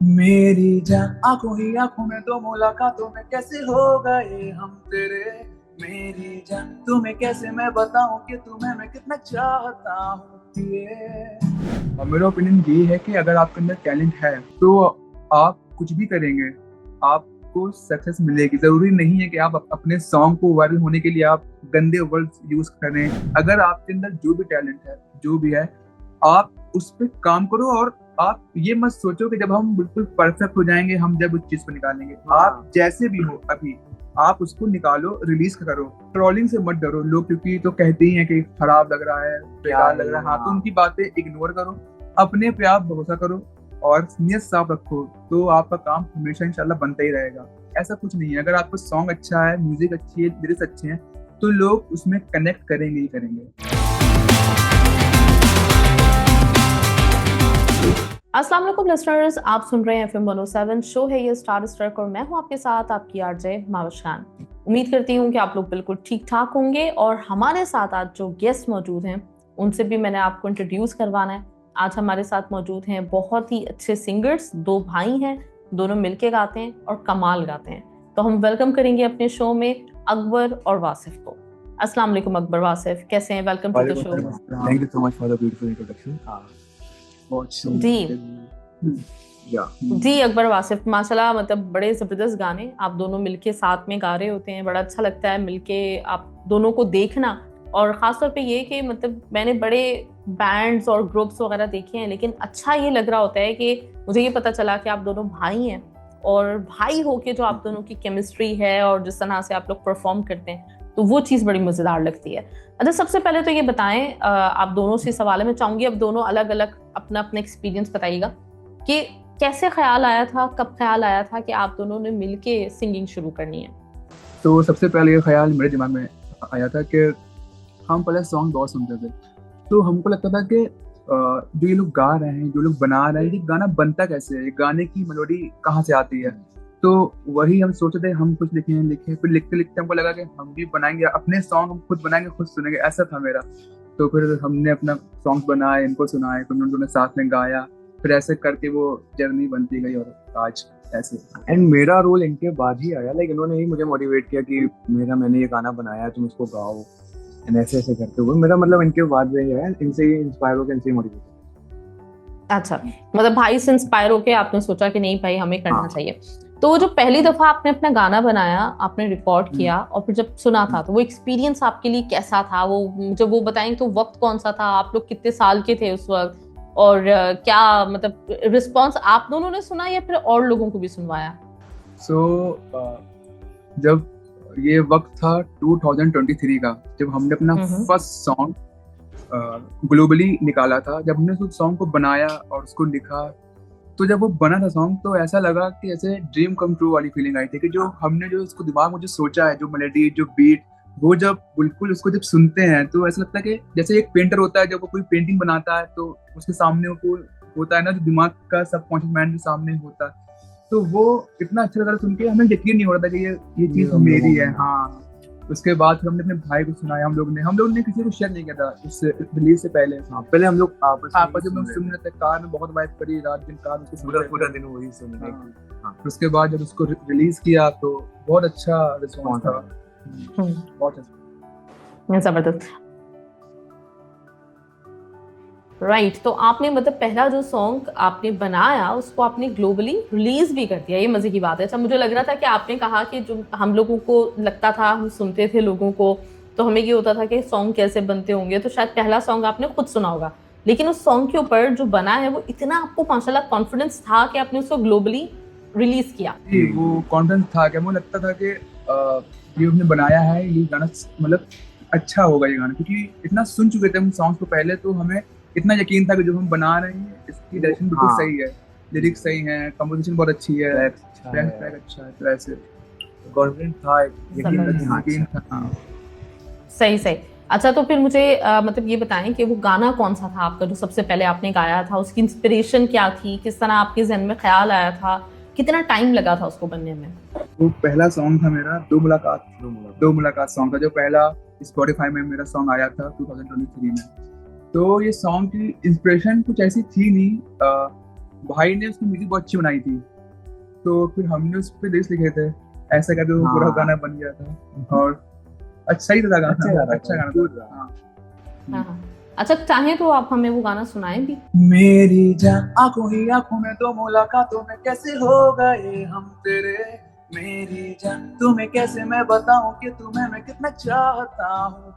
मेरी जान आंखों ही आंखों में दो मुलाकातों में कैसे हो गए हम तेरे। मेरी जान तुम्हें कैसे मैं बताऊं कि तुम्हें मैं कितना चाहता हूँ ये। और मेरा ओपिनियन ये है कि अगर आपके अंदर टैलेंट है तो आप कुछ भी करेंगे, आपको सक्सेस मिलेगी। जरूरी नहीं है कि आप अपने सॉन्ग को वायरल होने के लिए आप गंदे वर्ड्स यूज करें। अगर आपके अंदर जो भी टैलेंट है, जो भी है, आप उस पर काम करो। और आप ये मत सोचो कि जब हम बिल्कुल परफेक्ट हो जाएंगे हम जब उस चीज को निकालेंगे। आप जैसे भी हो अभी आप उसको निकालो, रिलीज करो। ट्रोलिंग से मत डरो। लोग क्योंकि तो कहते ही हैं कि खराब लग रहा है, बेकार लग रहा है, हाँ, तो उनकी बातें इग्नोर करो। अपने पे आप भरोसा करो और नीयत साफ रखो, तो आपका काम हमेशा इंशाल्लाह बनता ही रहेगा। ऐसा कुछ नहीं है, अगर आपका सॉन्ग अच्छा है, म्यूजिक अच्छी है, लिरिक्स अच्छे हैं, तो लोग उसमें कनेक्ट करेंगे ही करेंगे। अस्सलाम वालेकुम लिसनर्स, आप सुन रहे हैं FM 107। शो है ये स्टार स्ट्रक और मैं हूं आपके साथ आपकी आरजे माविश खान। उम्मीद करती हूं कि आप लोग बिल्कुल ठीक ठाक होंगे। और हमारे साथ आज जो गेस्ट मौजूद हैं उनसे भी मैंने आपको इंट्रोड्यूस करवाना है। आज हमारे साथ मौजूद हैं बहुत ही अच्छे सिंगर्स, दो भाई हैं, दोनों मिलके गाते हैं और कमाल गाते हैं। तो हम वेलकम करेंगे अपने शो में अकबर और वासिफ को। अस्सलाम वालेकुम अकबर, वासिफ, कैसे हैं? Welcome to the show. Thank you so much for the beautiful introduction. जी जी अकबर, वासिफ, माशाल्लाह, मतलब बड़े जबरदस्त गाने आप दोनों मिलके साथ में गा रहे होते हैं। बड़ा अच्छा लगता है मिलके आप दोनों को देखना। और खासतौर पे ये कि मतलब मैंने बड़े बैंड्स और ग्रुप्स वगैरह देखे हैं, लेकिन अच्छा ये लग रहा होता है कि मुझे ये पता चला कि आप दोनों भाई हैं। और भाई होके जो आप दोनों की केमिस्ट्री है और जिस तरह से आप लोग परफॉर्म करते हैं, तो वो चीज़ बड़ी मज़ेदार लगती है। अच्छा, सबसे पहले तो ये बताएं, आप दोनों से सवाल है, मैं चाहूंगी अब दोनों अलग अलग अपना अपना एक्सपीरियंस बताइएगा कि कैसे ख्याल आया था, कब ख्याल आया था कि आप दोनों ने मिलके सिंगिंग शुरू करनी है। तो सबसे पहले ये ख्याल मेरे दिमाग में आया था कि हम पहले सॉन्ग बहुत सुनते थे, तो हमको लगता था कि जो ये लोग गा रहे हैं, जो लोग बना रहे हैं, ये गाना बनता कैसे है, ये गाने की मेलोडी कहाँ से आती है। तो वही हम सोचे थे, हम कुछ लिखे, फिर लिखते लिखते हमको लगा कि हम भी बनाएंगे अपने सॉन्ग, हम खुद बनाएंगे, खुद सुनेंगे, ऐसा था मेरा। तो फिर हमने अपना सॉन्ग बनाए, इनको सुनाए, फिर उन्होंने साथ में गाया, फिर ऐसे करके वो जर्नी बनती गई और आज ऐसे। एंड मेरा रोल इनके बाद ही आया, लाइक इन्होंने ही मुझे मोटिवेट किया कि मैंने ये गाना बनाया है, तुम इसको गाओ। एंड ऐसे ऐसे करते हुए मेरा मतलब इनके बाद में है, इनसे ही इंस्पायर होकर इनसे ही मोटिवेट। अच्छा, मतलब भाई से इंस्पायर होके आपने सोचा कि नहीं भाई हमें करना चाहिए। तो जो पहली दफा आपने अपना गाना बनाया, आपने रिकॉर्ड किया और फिर जब सुना था, तो वो एक्सपीरियंस आपके लिए कैसा था? वो मुझे वो बताएं, तो वक्त कौन सा था, आप लोग कितने साल के थे उस वक्त, और क्या मतलब रिस्पॉन्स आप दोनों ने सुना या फिर और लोगों को भी सुनवाया? जब ये वक्त था 2023 का, जब हमने अपना फर्स्ट सॉन्ग ग्लोबली निकाला था, जब हमने उस सॉन्ग को बनाया और उसको लिखा, तो जब वो बना था सॉन्ग, तो ऐसा लगा कि ऐसे ड्रीम कम ट्रू वाली फीलिंग आई थी कि जो हमने जो इसको दिमाग में जो सोचा है, जो मेलोडी, जो बीट, वो जब बिल्कुल उसको जब सुनते हैं तो ऐसा लगता है कि जैसे एक पेंटर होता है, जब वो कोई पेंटिंग बनाता है तो उसके सामने वो होता है ना, जो दिमाग का सबकॉन्शियस माइंड के सामने होता है, तो वो इतना अच्छा लगा सुन के, हमें यकीन नहीं हो रहा था कि ये चीज मेरी है। हाँ, उसके बाद फिर हमने अपने भाई को सुनाया, हम लोग ने किसी को शेयर नहीं किया था इससे रिलीज से पहले। पहले हम लोग आपस में सुन रहे थे, कार में बहुत वाइब करी, रात दिन कार में पूरा दिन वही सुन रहे थे। उसके बाद जब उसको रिलीज किया तो बहुत अच्छा रिस्पॉन्स था, बहुत अच्छा, जबरदस्त। राइट, तो आपने मतलब पहला जो सॉन्ग आपने बनाया उसको आपने ग्लोबली रिलीज भी कर दिया, ये मजे की बात है। अच्छा, मुझे लग रहा था कि आपने कहा कि जो हम लोगों को लगता था, हम सुनते थे लोगों को, तो हमें ये होता था कि सॉन्ग कैसे बनते होंगे, तो शायद पहला सॉन्ग आपने खुद सुना होगा, लेकिन उस सॉन्ग के ऊपर जो बना है वो इतना आपको माशाल्लाह कॉन्फिडेंस था कि आपने उसको ग्लोबली रिलीज किया। वो कॉन्फिडेंस था कि मुझे लगता था कि ये हमने बनाया है, ये गाना मतलब अच्छा होगा ये गाना, क्योंकि इतना सुन चुके थे हम सॉन्ग को पहले, तो हमें इतना यकीन था कि जो हम बना रहे हैं इसकी डायरेक्शन बिल्कुल सही है, लिरिक्स सही है, कंपोजिशन बहुत अच्छी है, ट्रैक अच्छा है, तो ऐसे कॉन्फिडेंट था, यकीन था। सही सही। अच्छा, तो फिर मुझे मतलब ये बताएं कि वो गाना कौन सा था आपका जो सबसे पहले आपने गाया था, उसकी इंस्पिरेशन क्या थी, किस तरह आपके जहन में ख्याल आया था, कितना टाइम लगा था उसको बनने में? वो पहला सॉन्ग था मेरा दो मुलाकात सॉन्ग था, जो पहला स्पॉटिफाई में मेरा सॉन्ग आया था 2023 में। तो ये सॉन्ग की इंस्पिरेशन कुछ ऐसी थी नहीं, भाई ने उसकी म्यूजिक बहुत अच्छी बनाई थी, तो फिर हमने उस पर लिरिक्स लिखे थे, ऐसा करके वो पूरा गाना बन गया था और अच्छा ही था गाना, अच्छा गाना था। हाँ। अच्छा, चाहे तो आप हमें वो गाना सुनाएं भी। मेरी जान आंखों ही आंखों में तो मुलाकातों में कैसे हो गए हम तेरे, मेरी जान तुम्हें कैसे मैं बताऊं कि तुम्हें मैं कितना चाहता हूँ,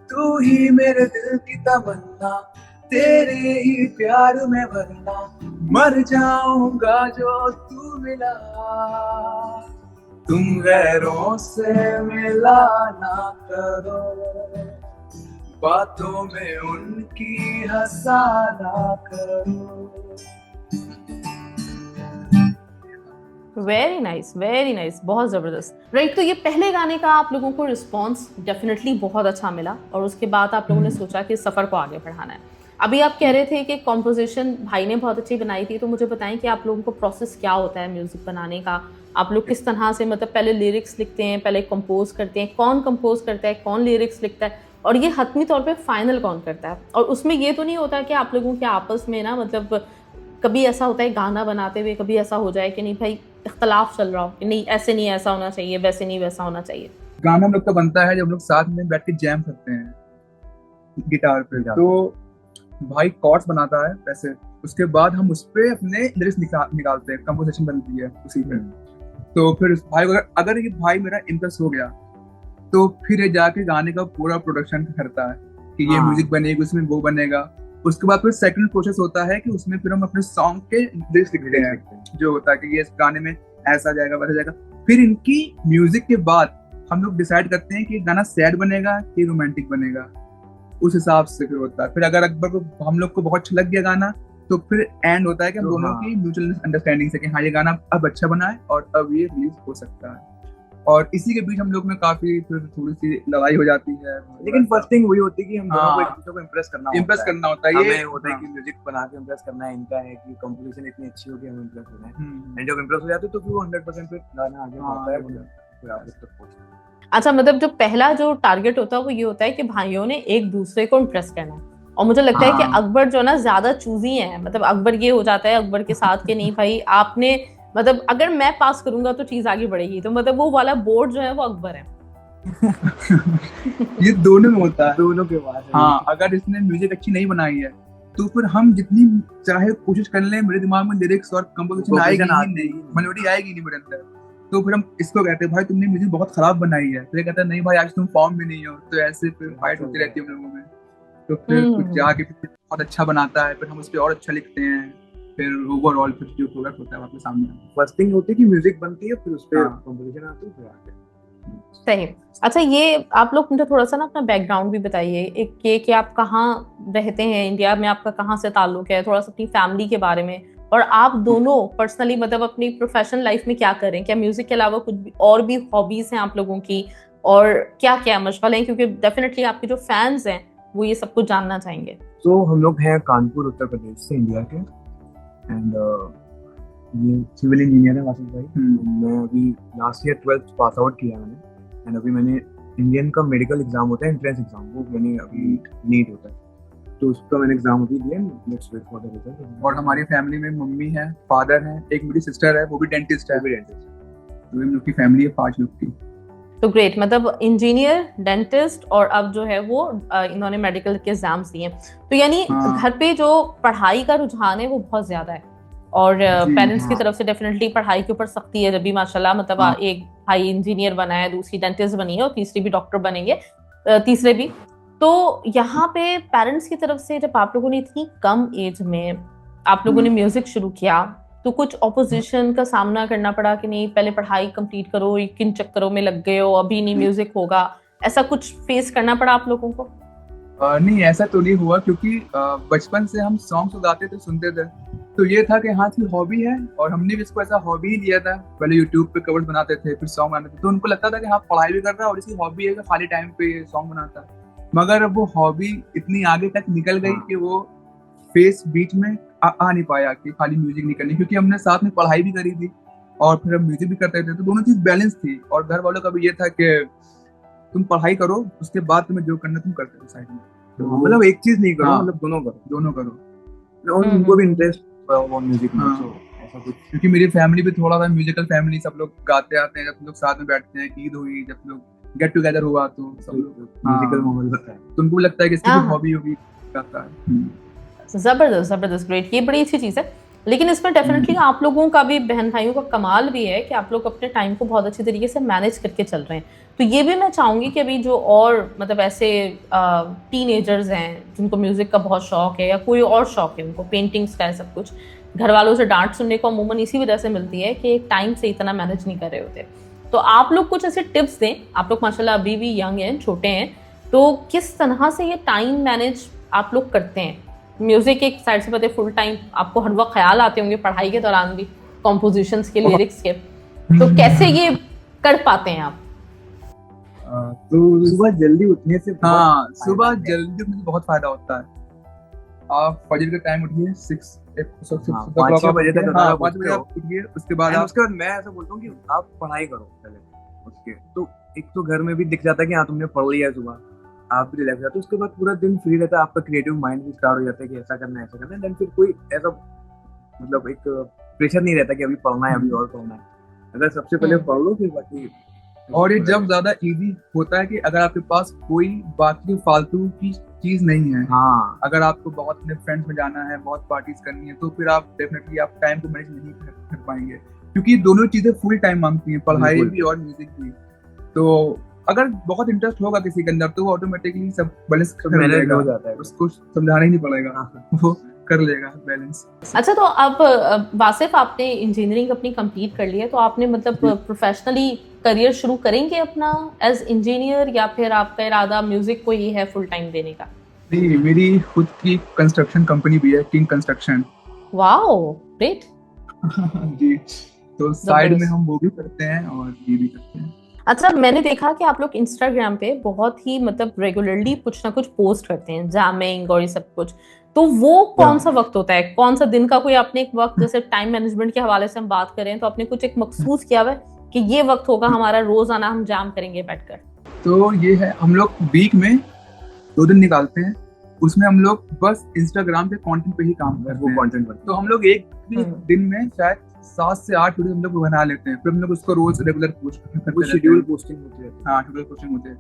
तू ही मेरे दिल की तमन्ना, तेरे ही प्यार में वरना मर जाऊंगा जो तू मिला, तुम गैरों से मिला ना करो, बातों में उनकी हंसाना करो। वेरी नाइस, बहुत ज़बरदस्त। राइट, तो ये पहले गाने का आप लोगों को रिस्पॉन्स डेफिनेटली बहुत अच्छा मिला और उसके बाद आप लोगों ने सोचा कि सफ़र को आगे बढ़ाना है। अभी आप कह रहे थे कि कॉम्पोजिशन भाई ने बहुत अच्छी बनाई थी, तो मुझे बताएं कि आप लोगों को प्रोसेस क्या होता है म्यूज़िक बनाने का। आप लोग किस तरह से, मतलब पहले लिरिक्स लिखते हैं, पहले कंपोज करते हैं, कौन कंपोज करता है, कौन लिरिक्स लिखता है, और ये हतमी तौर पे फाइनल कौन करता है? और उसमें ये तो नहीं होता कि आप लोगों के आपस में ना, मतलब कभी ऐसा होता है गाना बनाते हुए कभी ऐसा हो जाए कि नहीं भाई इख्तलाफ चल रहा हो कि नहीं ऐसे नहीं ऐसा होना चाहिए, वैसे नहीं वैसा होना चाहिए? गाना हम लोग का बनता है जब हम लोग साथ में बैठ के जैम करते हैं गिटार पे, तो भाई कॉर्ड्स बनाता है वैसे, उसके बाद हम उस पे अपने लिरिक्स निकालते हैं, कंपोजिशन बनती है उसी पे। तो फिर भाई अगर ये भाई मेरा इम्प्रेस हो गया तो फिर ये जाके गाने का पूरा प्रोडक्शन करता है कि ये म्यूजिक बनेगी, उसमें वो बनेगा। उसके बाद फिर सेकंड प्रोसेस होता है कि उसमें फिर हम अपने सॉन्ग के लिरिक्स लिखते हैं, जो होता है कि ये इस गाने में ऐसा जाएगा वैसा जाएगा। फिर इनकी म्यूजिक के बाद हम लोग डिसाइड करते हैं कि गाना सैड बनेगा कि रोमांटिक बनेगा, उस हिसाब से फिर होता है। फिर अगर अकबर को हम लोग को बहुत अच्छा लग गया गाना, तो फिर एंड होता है कि हम दोनों की म्यूचुअल अंडरस्टैंडिंग से कि हाँ ये गाना अब अच्छा बना है और अब ये रिलीज हो सकता है। और इसी के बीच हम लोग में काफी फिर थोड़ी सी लड़ाई हो जाती है, लेकिन फर्स्ट थिंग वही होती है कि हम दोनों को एक दूसरे को इम्प्रेस करना होता है। ये होता है कि म्यूजिक बना के इम्प्रेस करना है, इनका है कि कंपोजिशन इतनी अच्छी हो कि हम इम्प्रेस हो जाए, एंड जब इम्प्रेस हो जाते तो फिर वो 100% फिर गाना आगे बढ़ता है, फिर आगे तक पहुंचता है। अच्छा, मतलब जो पहला जो टारगेट होता है वो ये होता है कि भाइयों ने एक दूसरे को इम्प्रेस करना है, और मुझे लगता है कि अकबर जो ना ज्यादा चूजी है, मतलब अकबर ये हो जाता है अकबर के साथ कि नहीं भाई आपने, मतलब अगर मैं पास करूंगा तो चीज आगे बढ़ेगी, तो मतलब वो वाला बोर्ड जो है वो अकबर है। ये दोनों में होता है, दोनों के बाद। हाँ, अगर इसने म्यूजिक अच्छी नहीं बनाई है तो फिर हम जितनी चाहे कोशिश कर लें, मेरे दिमाग में लिरिक्स और कंपोजिशन आएगी नहीं, मेलोडी आएगी नहीं मेरे अंदर, तो फिर हम इसको कहते हैं भाई तुमने म्यूजिक बहुत खराब बनाई है, फिर कहता है नहीं भाई आज तुम फॉर्म में नहीं हो, तो ऐसे फिर फाइट होती रहती है हम लोगों में। तो फिर कुछ जाके बहुत अच्छा बनाता है, फिर हम उस पर और अच्छा लिखते हैं, फिर ओवरऑल फिर जो प्रोडक्ट होता है आपके सामने। फर्स्ट थिंग होती है कि म्यूजिक बनती है, फिर उस पे कंपोजिशन आती है, फिर आगे। सही। अच्छा, ये आप लोग मुझे थोड़ा सा ना अपना बैकग्राउंड भी बताइए, एक ये कि आप कहाँ रहते हैं इंडिया में, आपका कहाँ से ताल्लुक है, थोड़ा सा अपनी फैमिली के बारे में, और आप दोनों पर्सनली मतलब अपनी प्रोफेशनल लाइफ में क्या करें, क्या म्यूजिक के अलावा कुछ भी और भी हॉबीज हैं आप लोगों की, और क्या क्या मशगल हैं, क्योंकि डेफिनेटली आपके जो फैंस हैं वो ये सब कुछ जानना चाहेंगे। तो हम लोग हैं कानपुर उत्तर प्रदेश से, इंडिया के, एंड ये सिविल इंजीनियर है वासिफ भाई। मैं अभी last year 12th pass out किया मैंने, एंड अभी मैंने इंडियन का मेडिकल एग्जाम होता है, एंट्रेंस एग्जाम, वो मैंने अभी नीट होता है, तो उसका मैंने एग्जाम अभी दिया, let's wait for the result. और हमारी फैमिली में मम्मी है, फादर है, एक मेरी सिस्टर है वो भी डेंटिस्ट है, तो हम लोग की फैमिली है 5 लोग की। तो ग्रेट, मतलब इंजीनियर, डेंटिस्ट, और अब जो है वो इन्होंने मेडिकल के एग्जाम्स दिए, तो यानी घर पे जो पढ़ाई का रुझान है वो बहुत ज्यादा है, और पेरेंट्स की तरफ से डेफिनेटली पढ़ाई के ऊपर सख्ती है। जब भी माशाल्लाह, मतलब एक भाई इंजीनियर बना है, दूसरी डेंटिस्ट बनी है, और तीसरी भी डॉक्टर बनेंगे, तीसरे भी। तो यहाँ पे पेरेंट्स की तरफ से जब आप लोगों ने इतनी कम एज में आप लोगों ने म्यूजिक शुरू किया, तो कुछ ऑपोजिशन का सामना करना पड़ा कि नहीं पहले पढ़ाई कंप्लीट करो, किन चक्करों में लग गए हो, अभी नहीं म्यूजिक होगा, ऐसा कुछ फेस करना पड़ा आप लोगों को? नहीं, ऐसा तो नहीं हुआ, क्योंकि बचपन से हम सॉन्ग्स गाते थे, सुनते थे, तो ये था कि हाँ की हॉबी है, और हमने भी इसको ऐसा हॉबी ही लिया था। पहले यूट्यूब पे कवर्स बनाते थे, फिर सॉन्ग बनाते थे, तो उनको लगता था कि हाँ पढ़ाई भी कर रहा है और इसकी हॉबी है कि खाली टाइम पे सॉन्ग बनाता है। मगर अब वो हॉबी इतनी आगे तक निकल गई कि वो फेस बीच में आ नहीं पाया कि खाली म्यूजिक नहीं करनी, क्योंकि हमने साथ में पढ़ाई भी करी थी और फिर हम म्यूजिक भी करते थे, तो दोनों चीज बैलेंस थी। और घर वालों का भी ये था कि तुम पढ़ाई करो, उसके बाद तुम्हें जो करना तुम करते हो साइड में, तो मतलब एक चीज नहीं करो, मतलब दोनों करो। उनको भी इंटरेस्ट वो म्यूजिक में, तो ऐसा कुछ। क्योंकि मेरी फैमिली भी थोड़ा सा म्यूजिकल फैमिली, सब लोग गाते आते हैं, जब हम लोग साथ में बैठते हैं, ईद हुई, जब लोग गेट टुगेदर हुआ तो सब लोग म्यूजिकल माहौल होता है, तो उनको लगता है कि इसकी हॉबी होगी गाता है। जबरदस्त जबरदस्त, ग्रेट, ये बड़ी अच्छी चीज है। लेकिन इसमें डेफिनेटली आप लोगों का भी, बहन भाइयों का कमाल भी है कि आप लोग अपने टाइम को बहुत अच्छी तरीके से मैनेज करके चल रहे हैं। तो ये भी मैं चाहूंगी कि अभी जो और मतलब ऐसे टीनेजर्स हैं जिनको म्यूजिक का बहुत शौक है या कोई और शौक है, उनको पेंटिंग्स का है, सब कुछ, घर वालों से डांट सुनने को अमूमन इसी वजह से मिलती है कि टाइम से इतना मैनेज नहीं कर रहे होते। तो आप लोग कुछ ऐसे टिप्स दें, आप लोग माशाल्लाह अभी भी यंग हैं, छोटे हैं, तो किस तरह से ये टाइम मैनेज आप लोग करते हैं? म्यूजिक एक साइड से पता है फुल टाइम, आपको हर वक्त ख्याल आते होंगे पढ़ाई के दौरान भी, कॉम्पोजिशंस के, लिरिक्स के, तो कैसे ये कर पाते हैं आप? तो सुबह जल्दी उठने से, सुबह जल्दी उठने से बहुत फायदा होता है। आप फजर के टाइम उठिए, 5 बजे तक, 5 बजे आप उठिए, उसके बाद मैं ऐसा बोलता हूँ कि आप पढ़ाई करो पहले उसके, तो एक तो घर में भी दिख जाता है कि हाँ तुमने पढ़ लिया, सुबह आप भी रिलैक्स रहते हो, उसके बाद पूरा दिन फ्री रहता है, आपका क्रिएटिव माइंड भी स्टार्ट हो जाता है कि ऐसा करना है ऐसा करना है, देन फिर कोई ऐसा मतलब एक प्रेशर नहीं रहता कि अभी पढ़ना है, अभी और पढ़ना है, अगर सबसे पहले पढ़ लो फिर बाकी। और ये जब ज्यादा इजी होता है कि अगर आपके पास कोई बाकी फालतू की चीज नहीं है, अगर आपको बहुत अपने फ्रेंड्स में जाना है, बहुत पार्टीज करनी है, तो फिर आप डेफिनेटली आप टाइम को मैनेज नहीं कर पाएंगे, क्योंकि दोनों चीजें फुल टाइम मांगती हैं, पढ़ाई भी और म्यूजिक भी। तो अगर बहुत इंटरेस्ट होगा किसी के अंदर तो वो ऑटोमेटिकली सब बैलेंस कर लेगा, हो जाता है, उसको समझाना ही नहीं पड़ेगा, वो कर लेगा बैलेंस। अच्छा, तो अब वासिफ, आपने इंजीनियरिंग अपनी कंप्लीट कर ली है, तो आपने मतलब प्रोफेशनली करियर शुरू करेंगे अपना एज इंजीनियर, या फिर आपका इरादा म्यूजिक को ही है फुल टाइम देने का? नहीं, मेरी खुद की कंस्ट्रक्शन कंपनी भी है, किंग कंस्ट्रक्शन। Wow, great. जी, तो साइड में हम वो भी करते हैं और ये भी करते हैं। अच्छा, मैंने देखा कि आप लोग इंस्टाग्राम पे बहुत ही मतलब रेगुलरली कुछ ना कुछ पोस्ट करते हैं, जैमिंग और ये सब कुछ, तो वो कौन सा वक्त होता है, कौन सा दिन का कोई आपने एक वक्त, जैसे टाइम मैनेजमेंट के हवाले से हम बात करें तो आपने कुछ एक मखसूस किया हुआ है कि ये वक्त होगा हमारा, रोजाना हम जाम करेंगे बैठकर? तो ये है, हम लोग वीक में 2 दिन निकालते हैं, उसमें हम लोग बस इंस्टाग्राम पे कंटेंट पे ही काम करते हैं, कंटेंट पर। तो हम लोग एक दिन में शायद 7 से 8 वीडियो हम लोग बना लेते हैं, फिर हम लोग उसको रोज रेगुलर पोस्ट करते हैं, शेड्यूल पोस्टिंग होती है। हाँ, शेड्यूल पोस्टिंग होती है,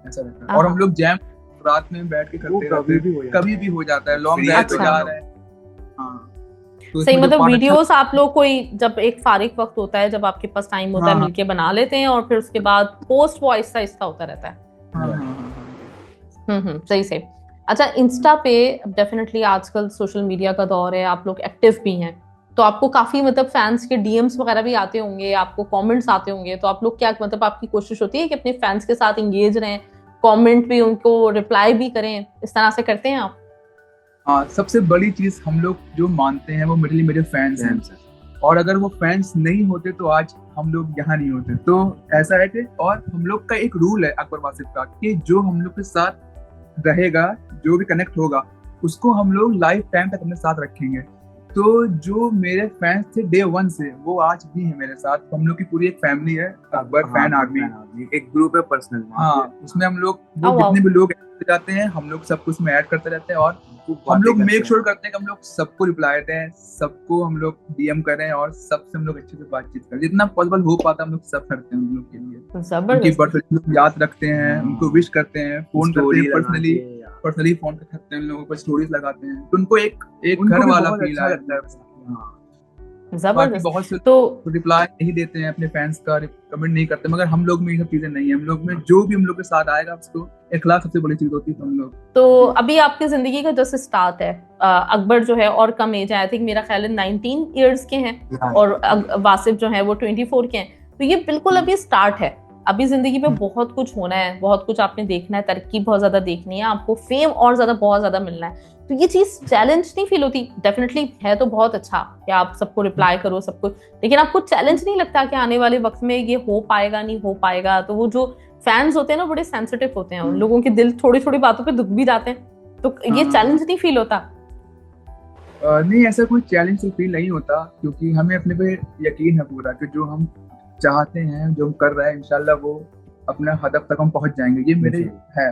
ऐसा रहता है। और हम लोग जैम रात में बैठ के करते रहते हैं, कभी भी हो जाता है, लॉन्ग ड्राइव पे जा रहे हैं। हाँ, तो सही, मतलब वीडियोस आप लोग कोई जब एक फारिग वक्त होता है, जब आपके पास टाइम होता है, मिलके बना लेते हैं, और फिर उसके बाद पोस्ट वो आहिस्ता आहिस्ता होता रहता है। सही से। अच्छा, इंस्टा पे डेफिनेटली आजकल सोशल मीडिया का दौर है, आप लोग एक्टिव भी हैं, तो आपको काफी मतलब फैंस के डीएम्स वगैरह भी आते होंगे, आपको कमेंट्स आते होंगे, तो आप लोग क्या मतलब आपकी कोशिश होती है कि अपने फैंस के साथ एंगेज रहें, कमेंट भी उनको रिप्लाई भी करें, इस तरह से करते हैं आप? हाँ, सबसे बड़ी चीज हम लोग जो मानते हैं वो मेरे फैंस हैं, और अगर वो फैंस नहीं होते तो आज हम लोग यहाँ नहीं होते। तो ऐसा है कि, और हम लोग का एक रूल है अकबर वासिफ का कि जो हम लोग के साथ रहेगा, जो भी कनेक्ट होगा, उसको हम लोग लाइफ टाइम तक अपने साथ रखेंगे। तो जो मेरे फैंस थे डे 1 से, वो आज भी है मेरे साथ। तो हम लोग की पूरी एक फैमिली है, अकबर फैन आर्मी, एक ग्रुप है पर्सनल। हाँ, उसमें हम लोग जितने भी लोग जाते हैं, हम लोग सबको उसमें ऐड करते रहते हैं, और हम लोग मेक श्योर करते हैं कि हम लोग सबको रिप्लाई दें, सबको हम लोग डीएम करें, और सबसे हम लोग अच्छे से बातचीत करें, जितना पॉसिबल हो पाता हम लोग सब करते हैं उन लोग के लिए। उनकी बर्थडे याद रखते हैं, उनको विश करते हैं, फोन करते हैं, पर्सनली फोन करते हैं, उन लोगों पर स्टोरीज लगाते हैं, तो उनको एक घर वाला फील आता है। जबरदस्त। बहुत से तो रिप्लाई नहीं देते हैं अपने फैंस का, कमेंट नहीं करते, मगर हम लोग में ये सब चीजें नहीं है। हम लोग में जो भी हम लोग के साथ आएगा उसको इखलास सबसे बड़ी चीज होती है हम लोग। तो अभी आपकी जिंदगी का जैसे स्टार्ट है, अकबर जो है और कम एज है, आई थिंक मेरा ख्याल है 19 इयर्स के हैं, और वासिफ जो है वो 24 के हैं, तो ये बिल्कुल अभी स्टार्ट है। अभी जिंदगी में बहुत कुछ होना है, बहुत कुछ आपने देखना है, तरक्की बहुत ज्यादा देखनी है, आपको फेम और ज्यादा बहुत ज्यादा मिलना है। तो ये चीज चैलेंज नहीं फील होती? डेफिनेटली है तो बहुत अच्छा कि आप सबको रिप्लाई करो, सबको, लेकिन आपको चैलेंज नहीं लगता कि आने वाले वक्त में ये हो पाएगा, नहीं हो पाएगा? तो वो जो फैंस होते हैं ना, बड़े सेंसिटिव होते हैं, उन लोगों के दिल थोड़ी थोड़ी बातों पे दुख भी जाते हैं, तो ये चैलेंज नहीं फील होता? नहीं, ऐसा कोई चैलेंज तो फील नहीं होता, क्योंकि हमें अपने पे यकीन है पूरा कि जो हम चाहते हैं, जो हम कर रहे हैं, इंशाल्लाह वो अपने हदफ तक हम पहुंच जाएंगे, ये मेरे है।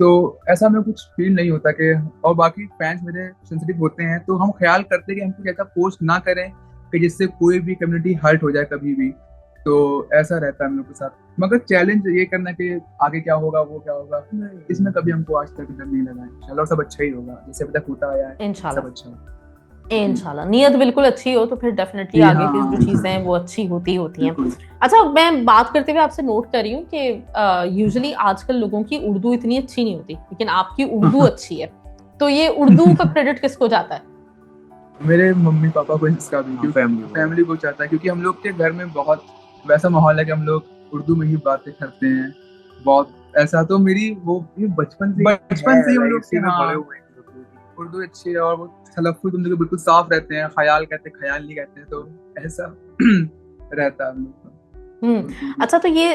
तो ऐसा हमें कुछ फील नहीं होता कि, और बाकी फैंस मेरे सेंसिटिव होते हैं तो हम ख्याल करते हैं कि हम कुछ ऐसा पोस्ट ना करें कि जिससे कोई भी कम्युनिटी हर्ट हो जाए कभी भी। तो ऐसा रहता है हम लोग के साथ। मगर चैलेंज ये करना कि आगे क्या होगा वो क्या होगा, इसमें कभी हमको आज तक डर नहीं लगा। इंशाल्लाह सब अच्छा ही होगा, जैसे अभी तक होता आया है सब अच्छा होगा इंशाल्लाह। नियत बिल्कुल अच्छी हो तो फिर डेफिनेटली आगे की जो चीजें हैं वो अच्छी होती हैं। अच्छा, मैं बात करते हुए आपसे नोट कर रही हूँ कि यूजुअली आजकल लोगों की उर्दू इतनी अच्छी नहीं होती, लेकिन आपकी उर्दू अच्छी है, तो ये उर्दू का क्रेडिट किसको जाता है? मेरे मम्मी पापा को, इसका भी फैमिली को चाहता है, क्योंकि हम लोग के घर में बहुत वैसा माहौल है कि हम लोग उर्दू में ही बातें करते हैं बहुत ऐसा। तो मेरी वो बचपन से ही हम लोग से बड़े हुए हैं, उर्दू अच्छी है और वो तलफ्फुज़ उनके बिल्कुल साफ रहते हैं, ख्याल कहते हैं ख्याल नहीं कहते हैं, तो ऐसा रहता है हम लोग। अच्छा, तो ये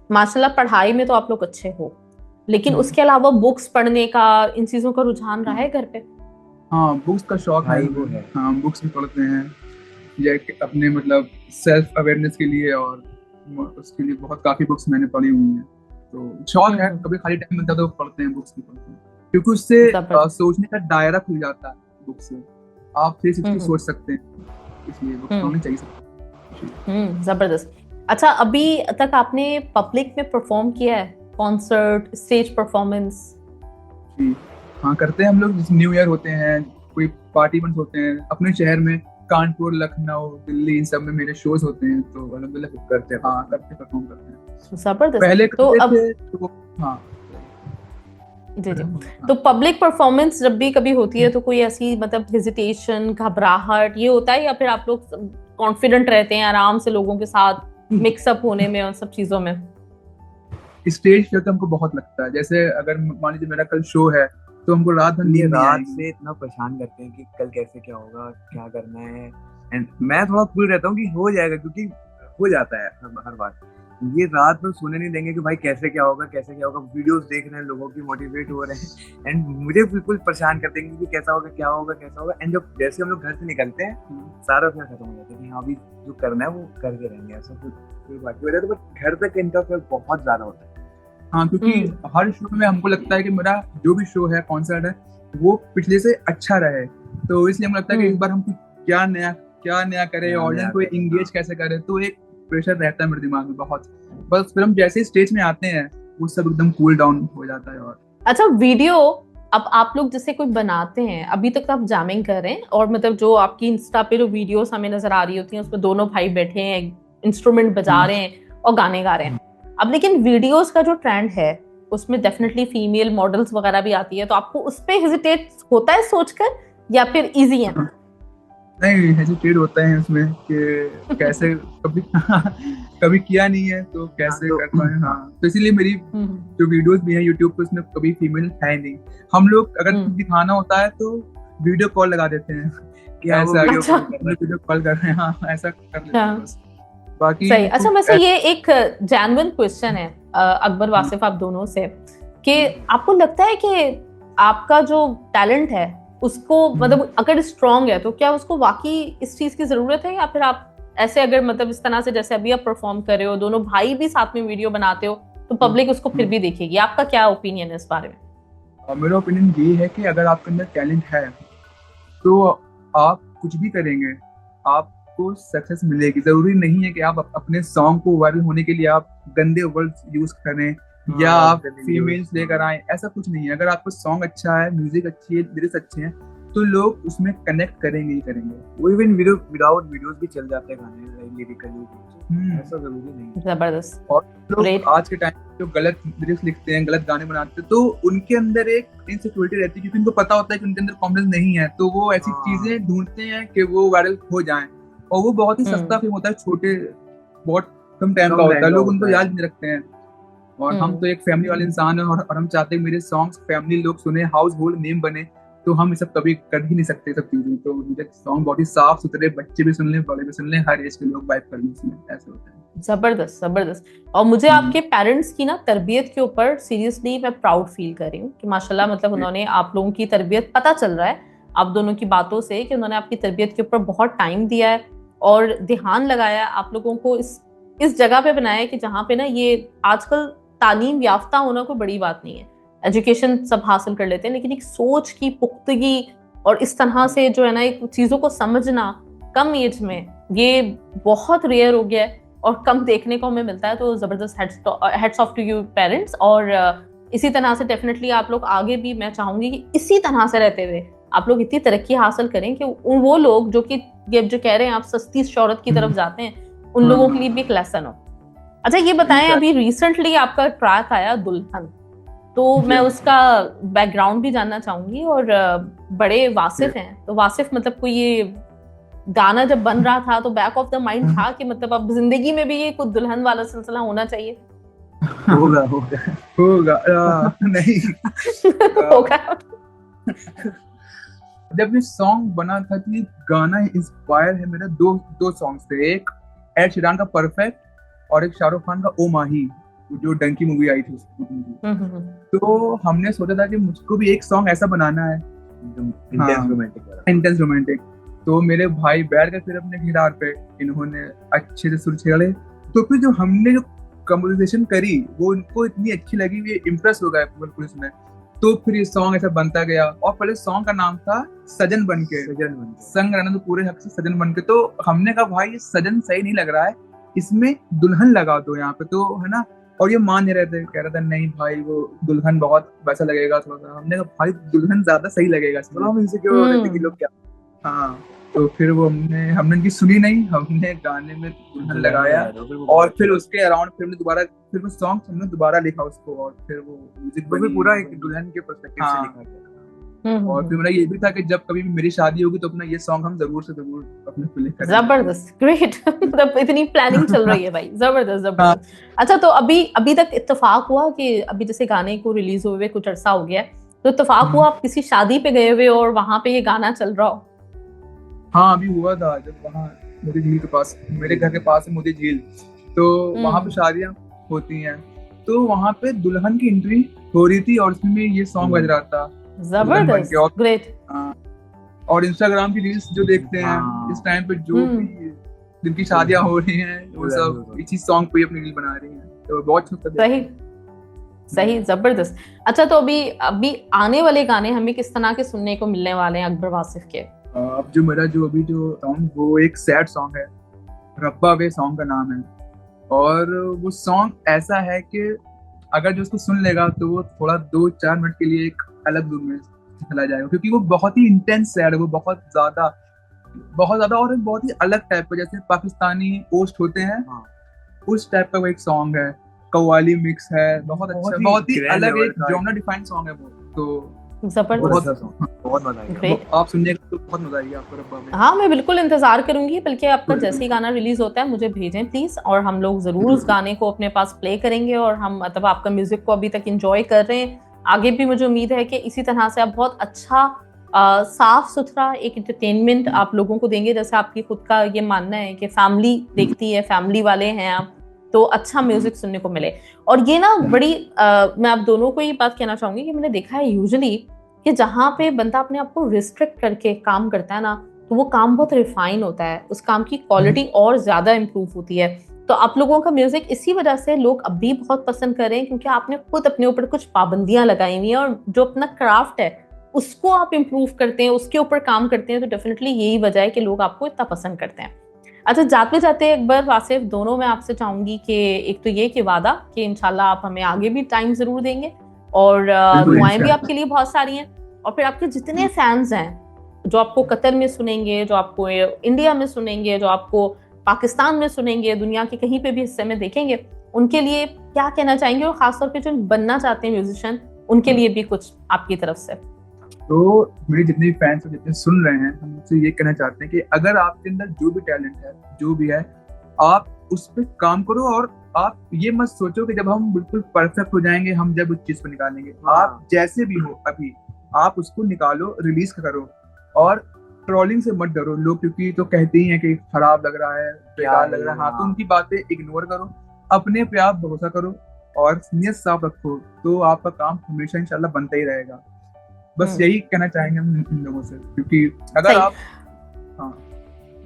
माशाल्लाह पढ़ाई में तो आप लोग अच्छे हो, लेकिन उसके अलावा बुक्स पढ़ने का, इन चीजों का रुझान रहा है घर पे? हाँ, बुक्स का शौक है वो है। हाँ, बुक्स भी पढ़ते हैं, ये अपने मतलब सेल्फ अवेयरनेस के लिए, और उसके लिए बहुत काफी बुक्स मैंने पढ़ी हुई हैं। तो शौक है, कभी खाली टाइम मिलता है तो पढ़ते हैं, बुक्स भी पढ़ते हैं, क्योंकि उससे सोचने का दायरा खुल जाता है। बुक से आप 360 सोच सकते हैं, इसलिए बुक पढ़नी चाहिए सबको। जबरदस्त। अच्छा, अभी तक आपने पब्लिक में परफॉर्म किया है, कॉन्सर्ट, स्टेज परफॉर्मेंस? हाँ, करते हैं हम लोग। न्यू ईयर होते हैं, कोई पार्टी इवेंट्स होते हैं अपने शहर में, कानपुर, लखनऊ, दिल्ली, इन सब में मेरे शोज होते हैं, तो अल्हम्दुलिल्लाह करते हैं। हाँ, करते परफॉर्म करते हैं। जबरदस्त। पहले तो अब हाँ जी। तो पब्लिक परफॉर्मेंस जब भी कभी होती है तो कोई ऐसी मतलब हेजिटेशन, घबराहट ये होता है, या फिर आप लोग कॉन्फिडेंट रहते हैं आराम से लोगों के साथ मिक्सअप होने में और सब चीजों में? स्टेज पे तो हमको बहुत लगता है, जैसे अगर मान लीजिए मेरा कल शो है तो हमको रात भर नींद नहीं आएगी, से इतना परेशान करते हैं कि कल कैसे क्या होगा, क्या करना है। एंड मैं थोड़ा कूल रहता हूँ कि हो जाएगा, क्योंकि हो जाता है हर बार। ये रात भर सोने नहीं देंगे कि भाई कैसे क्या होगा कैसे क्या होगा। वीडियोस देख रहे हैं, लोगों की मोटिवेट हो रहे हैं, एंड मुझे बिल्कुल परेशान कर देंगे कि कैसा होगा क्या होगा कैसा होगा। एंड जब जैसे हम लोग घर से निकलते हैं सारा उसमें खत्म हो जाता है कि हाँ अभी जो करना है वो करके रहेंगे, ऐसा कुछ बाकी हो जाता है। बट घर तक इनका फिर बहुत ज्यादा होता है। हाँ, क्योंकि हर शो में हमको लगता है कि मेरा जो भी शो है, कॉन्सर्ट है, वो पिछले से अच्छा रहे, तो इसलिए हमको लगता है कि इस बार हम क्या नया करें, ऑडियंस को इंगेज कैसे करें। तो एक प्रेशर रहता है मेरे दिमाग में बहुत। बस फिर हम जैसे ही स्टेज में आते हैं वो सब एकदम कूल डाउन हो जाता है। और अच्छा, वीडियो अब आप लोग जैसे कोई बनाते हैं, अभी तक तो आप जैमिंग कर रहे हैं, और मतलब जो आपकी इंस्टा पे जो वीडियोस हमें नजर आ रही होती हैं उसमें दोनों भाई बैठे हैं, इंस्ट्रूमेंट बजा रहे हैं और गाने गा रहे हैं। अब लेकिन वीडियोस का जो ट्रेंड है उसमें डेफिनेटली फीमेल मॉडल्स वगैरह भी आती है, तो आपको उस पे हेजिटेट होता है सोचकर, या फिर इजी है? नहीं, हेजिटेट होता है उसमें कि कैसे कभी किया नहीं है तो कैसे कर पाए। हाँ, तो इसीलिए मेरी जो वीडियोस भी हैं यूट्यूब पे उसमें कभी फीमेल है नहीं। हम लोग अगर दिखाना होता है तो वीडियो कॉल लगा देते हैं कि ऐसा वीडियो कॉल कर रहे हैं, हाँ ऐसा कर लेते हैं बस। बाकी सही। अच्छा, वैसे ये एक जेन्युइन क्वेश्चन है अकबर वासिफ आप दोनों से, कि आपको लगता है कि आपका जो टैलेंट है उसको मतलब अगर स्ट्रॉन्ग है तो क्या उसको वाकई इस चीज की जरूरत है, या फिर आप ऐसे अगर मतलब इस तरह से जैसे अभी आप परफॉर्म कर रहे हो, दोनों भाई भी साथ में वीडियो बनाते हो, तो पब्लिक उसको फिर भी देखेगी? आपका क्या ओपिनियन है इस बारे में? मेरा ओपिनियन ये है कि अगर आपके अंदर टैलेंट है तो आप कुछ भी करेंगे आपको सक्सेस मिलेगी। जरूरी नहीं है कि आप अपने सॉन्ग को वायरल होने के लिए आप गंदे वर्ड्स यूज करें या आप फीमेल्स लेकर आए, ऐसा कुछ नहीं है। अगर आपका सॉन्ग अच्छा है, म्यूजिक अच्छी है, लिरिक्स अच्छे हैं, तो लोग उसमें कनेक्ट करेंगे ही करेंगे। वो इवन विदाउट वीडियोस भी चल जाते हैं गाने लिरिकली, ऐसा जरूरी नहीं है। जबरदस्त। और लोग आज के टाइम जो गलत लिरिक्स लिखते हैं, गलत गाने बनाते हैं, तो उनके अंदर एक इनसिक्योरिटी रहती है, क्योंकि उनको पता होता है कि उनके अंदर कॉन्फिडेंस नहीं है, तो वो ऐसी चीजें ढूंढते हैं कि वो वायरल हो जाएं। और वो बहुत ही सस्ता फिल्म होता है, छोटे बहुत कम टाइम का होता है, लोग उनको याद नहीं रखते हैं। और हम तो एक फैमिली वाले इंसान हैं, और हम चाहते हैं मेरे सॉन्ग्स फैमिली लोग सुने, हाउस होल्ड नेम बने, तो हम ये सब कभी कर ही नहीं सकते सब चीजें। तो मेरे सॉन्ग बहुत ही साफ सुथरे, बच्चे भी सुन लें, बड़े भी सुन लें, हर एज के लोग वाइब कर लें इसमें, ऐसा होता है। जबरदस्त जबरदस्त। और मुझे आपके पेरेंट्स की ना तरबियत के ऊपर सीरियसली मैं प्राउड फील कर रही हूँ कि माशाल्लाह, मतलब उन्होंने आप लोगों की तरबियत, पता चल रहा है आप दोनों की बातों से कि उन्होंने आपकी तरबियत के ऊपर बहुत टाइम दिया है और ध्यान लगाया, आप लोगों को इस जगह पे बनाया कि जहाँ पे ना ये आजकल तालीम याफ्ता होना कोई बड़ी बात नहीं है, एजुकेशन सब हासिल कर लेते हैं, लेकिन एक सोच की पुख्तगी और इस तरह से जो है ना एक चीजों को समझना कम एज में, ये बहुत रेयर हो गया है और कम देखने को हमें मिलता है। तो जबरदस्त hats off to you parents. और इसी तरह से डेफिनेटली आप लोग आगे भी, मैं चाहूंगी कि इसी तरह से रहते हुए आप लोग इतनी तरक्की हासिल करें कि वो लोग जो कह रहे हैं आप सस्ती शोहरत की तरफ जाते हैं, उन लोगों के लिए भी एक लेसन हो। अच्छा ये बताएं, अभी रिसेंटली आपका ट्रैक आया दुल्हन, तो मैं उसका बैकग्राउंड भी जानना चाहूंगी। और बड़े वासिफ हैं, तो वासिफ मतलब कोई ये गाना जब बन रहा था तो बैक ऑफ द माइंड था कि मतलब अब जिंदगी में भी ये कुछ दुल्हन वाला सिलसिला होना चाहिए? होगा नहीं होगा। जब ये सॉन्ग बना था तो ये गाना इंस्पायर है मेरा दो सॉन्ग्स थे, एक एड शीरन का परफेक्ट और एक शाहरुख खान का ओ माही, जो डंकी मूवी आई थी उसकी। तो हमने सोचा था कि मुझको भी एक सॉन्ग ऐसा बनाना है इंटेंस रोमांटिक। तो मेरे भाई बैठ गए फिर अपने गिटार पे, इन्होंने अच्छे से सुर छेड़े। तो फिर जो हमने जो कंपोजिशन करी वो उनको इतनी अच्छी लगी, ये इम्प्रेस हो गए बिल्कुल इसमें। तो फिर ये सॉन्ग ऐसा बनता गया। और पहले सॉन्ग का नाम था सजन बनके, संग रहना तो पूरे हक से सजन बनके। तो हमने कहा भाई ये सजन सही नहीं लग रहा है, इसमें दुल्हन लगा दो यहाँ पे, तो है ना। और ये मान नहीं रहे थे, कह रहा था नहीं भाई वो दुल्हन बहुत वैसा लगेगा थोड़ा सा। हमने कहा भाई दुल्हन ज्यादा सही लगेगा, हम इनसे क्यों हो रहे थे कि लोग क्या। हाँ तो फिर वो हमने इनकी सुनी नहीं, हमने गाने में दुल्हन लगाया और फिर उसके अराउंड फिर हमने दोबारा फिर वो सॉन्ग हमने दोबारा लिखा उसको, और फिर वो म्यूजिक भी पूरा एक दुल्हन के पर्सपेक्टिव से लिखा गया। और फिर मेरा ये भी था कि जब कभी भी मेरी शादी होगी तो अपना ये सॉन्ग हम जरूर से जरूर अपने फिल्म करेंगे। जबरदस्त, ग्रेट। मतलब इतनी प्लानिंग चल रही है भाई, जबरदस्त जबरदस्त। अच्छा तो अभी तक इत्तेफाक हुआ कि अभी जैसे गाने को रिलीज हुए कुछ अरसा हो गया, तो इत्तेफाक हुआ आप किसी शादी पे गए हुए और वहां पे ये गाना चल रहा हो? हाँ अभी हुआ था, जब वहाँ मोदी झील के पास, मेरे घर के पास है मोदी झील, तो वहाँ पे शादियाँ होती हैं, तो वहाँ पे दुल्हन की एंट्री हो रही थी और उसमें ये सॉन्ग बज रहा था। जबरदस्त, ग्रेट। और इंस्टाग्राम की रील्स जो देखते हैं इस टाइम पे, जो भी जिनकी शादियाँ हो रही हैं वो सब इसी सॉन्ग पे अपनी रील बना रही हैं, तो बहुत अच्छा। सही, जबरदस्त। अच्छा तो अभी आने वाले गाने हमें किस तरह के सुनने को मिलने वाले हैं अकबर वासिफ के? अब जो मेरा जो सॉन्ग वो एक सैड सॉन्ग है, रब्बा वे सॉन्ग का नाम है। और वो सॉन्ग ऐसा है कि अगर जो उसको सुन लेगा तो वो थोड़ा 2-4 मिनट के लिए एक अलग दुनिया में चला जाएगा, क्योंकि वो बहुत ही इंटेंस सैड है, वो बहुत ज्यादा और बहुत ही अलग टाइप का, जैसे पाकिस्तानी पोस्ट होते हैं उस टाइप का वो एक सॉन्ग है, कव्वाली मिक्स है, बहुत अच्छा, बहुत ही अलग एक जॉनर डिफाइंड सॉन्ग है वो। तो बहुत मजा आएगा, आप सुनिए तो बहुत मजा आएगी आपको रब्बा में। हाँ मैं बिल्कुल इंतजार करूंगी, बल्कि आपका जैसे ही गाना रिलीज होता है मुझे भेजें प्लीज, और हम लोग जरूर उस गाने को अपने पास प्ले करेंगे। और हम मतलब आपका म्यूजिक को अभी तक एंजॉय कर रहे हैं, आगे भी मुझे उम्मीद है कि इसी तरह से आप बहुत अच्छा साफ सुथरा एक एंटरटेनमेंट आप लोगों को देंगे, जैसे आपकी खुद का ये मानना है कि फैमिली देखती है, फैमिली वाले हैं आप, तो अच्छा म्यूजिक सुनने को मिले। और ये ना बड़ी मैं आप दोनों को ये बात कहना चाहूंगी कि मैंने देखा है यूजुअली कि जहाँ पे बंदा अपने आप को रिस्ट्रिक्ट करके काम करता है ना, तो वो काम बहुत रिफाइन होता है, उस काम की क्वालिटी और ज्यादा इम्प्रूव होती है। तो आप लोगों का म्यूजिक इसी वजह से लोग अब भी बहुत पसंद कर रहे हैं, क्योंकि आपने खुद अपने ऊपर कुछ पाबंदियां लगाई हुई हैं और जो अपना क्राफ्ट है उसको आप इम्प्रूव करते हैं, उसके ऊपर काम करते हैं। तो डेफिनेटली यही वजह है कि लोग आपको इतना पसंद करते हैं। अच्छा जाते जाते अकबर वासिफ दोनों मैं आपसे चाहूंगी कि एक तो ये कि वादा कि इंशाल्लाह आप हमें आगे भी टाइम जरूर देंगे, और दुआएं भी आपके लिए बहुत सारी हैं। और फिर आपके जितने फैंस हैं जो आपको कतर में सुनेंगे, जो आपको इंडिया में सुनेंगे, जो आपको पाकिस्तान में सुनेंगे, दुनिया के कहीं पे भी हिस्से में देखेंगे, उनके लिए क्या कहना चाहेंगे? और खासतौर पे जो बनना चाहते हैं म्यूजिशियन, उनके लिए भी कुछ आपकी तरफ से। तो मेरे जितने भी फैंस जितने सुन रहे हैं, हम उनसे ये कहना चाहते हैं कि अगर आपके अंदर जो भी टैलेंट है, जो भी है, आप उस पर काम करो। और आप ये मत सोचो कि जब हम बिल्कुल परफेक्ट हो जाएंगे हम जब उस चीज को निकालेंगे। आप जैसे भी हो अभी आप उसको निकालो, रिलीज करो, और ट्रोलिंग से मत डरो। लोग क्योंकि तो कहते ही हैं कि खराब लग रहा है, बेकार लग रहा है, हाँ, तो उनकी बातें इग्नोर करो, अपने पे आप भरोसा करो और नीयत साफ रखो, तो आपका काम हमेशा इंशाल्लाह बनता ही रहेगा। बस यही कहना चाहेंगे हम इन लोगों से, क्योंकि अगर आप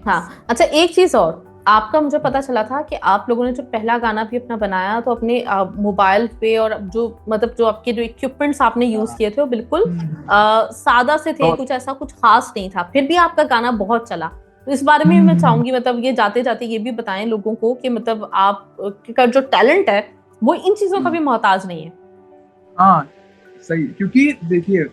हाँ अच्छा एक चीज और, आपका मुझे पता चला था कि आप लोगों ने जो पहला गाना भी अपना बनाया तो अपने मोबाइल पे, और जो मतलब जो आपके जो इक्विपमेंट्स आपने यूज किए थे वो बिल्कुल सादा से थे, कुछ ऐसा कुछ खास नहीं था, फिर भी आपका गाना बहुत चला। तो इस बारे में मैं चाहूंगी मतलब ये जाते जाते ये भी बताएं लोगों को कि मतलब आप का जो टैलेंट है वो इन चीजों का भी मोहताज नहीं है। हाँ सही, क्योंकि देखिए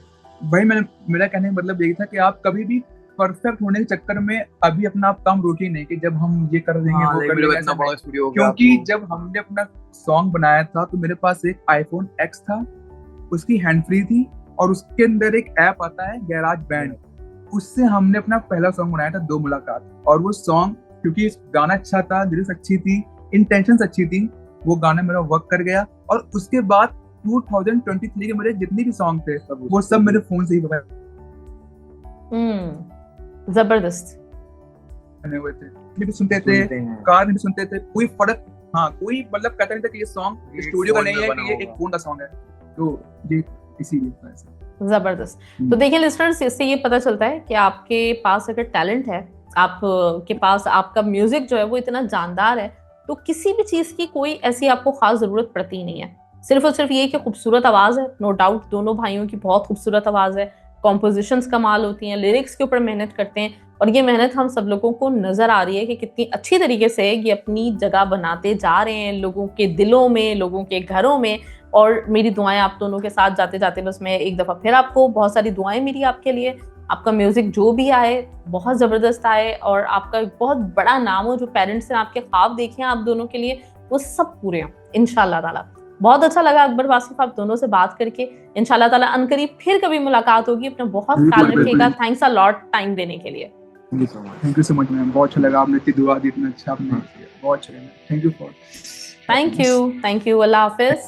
भाई मेरा कहने का मतलब यही था कि आप कभी भी परफेक्ट होने के चक्कर में अभी अपना आप काम रोकिए नहीं कि जब हम ये कर देंगे वो कर लेंगे, इतना बड़ा स्टूडियो। क्योंकि जब हमने अपना सॉन्ग बनाया था तो मेरे पास एक iPhone X था, उसकी हैंड फ्री थी, और उसके अंदर एक ऐप आता है गैराज बैंड, उससे हमने अपना पहला सॉन्ग बनाया था दो मुलाकात। और वो सॉन्ग क्योंकि गाना अच्छा था, लिरिक्स अच्छी थी, इंटेंशंस अच्छी थी, वो गाना मेरा वर्क कर गया। और उसके बाद 2023 के मेरे जितने भी सॉन्ग थे वो सब मेरे फोन से ही जबरदस्त बने हुए थे, भी सुनते थे, कार में भी सुनते थे, कोई फर्क, हाँ कोई मतलब कहता नहीं था कि ये सॉन्ग स्टूडियो का नहीं है कि ये एक फोन का सॉन्ग है। तो ये इसीलिए ऐसा जबरदस्त। तो देखिए लिस्टनर्स, इससे ये पता चलता है कि आपके पास अगर टैलेंट है, आपके पास आपका म्यूजिक जो है वो इतना जानदार है, तो किसी भी चीज की कोई ऐसी आपको खास जरूरत पड़ती नहीं है। सिर्फ और सिर्फ ये कि खूबसूरत आवाज है, नो डाउट दोनों भाइयों की बहुत खूबसूरत आवाज है, कॉम्पोजिशंस कमाल होती हैं, लिरिक्स के ऊपर मेहनत करते हैं, और ये मेहनत हम सब लोगों को नजर आ रही है कि कितनी अच्छी तरीके से ये अपनी जगह बनाते जा रहे हैं लोगों के दिलों में, लोगों के घरों में। और मेरी दुआएं आप दोनों के साथ जाते जाते बस मैं एक दफा फिर आपको बहुत सारी दुआएं मेरी आपके लिए, आपका म्यूजिक जो भी आए बहुत जबरदस्त आए, और आपका बहुत बड़ा नाम हो, जो पेरेंट्स ने आपके ख्वाब देखे हैं आप दोनों के लिए वो सब पूरे हों इंशाल्लाह ताला। बहुत अच्छा लगा अकबर वासिफ आप दोनों से बात करके। इंशाल्लाह ताला अनकरीब फिर कभी मुलाकात होगी। अपना बहुत ख्याल रखिएगा। थैंक्स अ लॉट टाइम देने के लिए। Thank you so much ma'am, बहुत अच्छा लगा, आपने इतनी दुआ दी, इतना अच्छा आपने किया, बहुत अच्छा लगा। Thank you. Thank you. Allah Hafiz.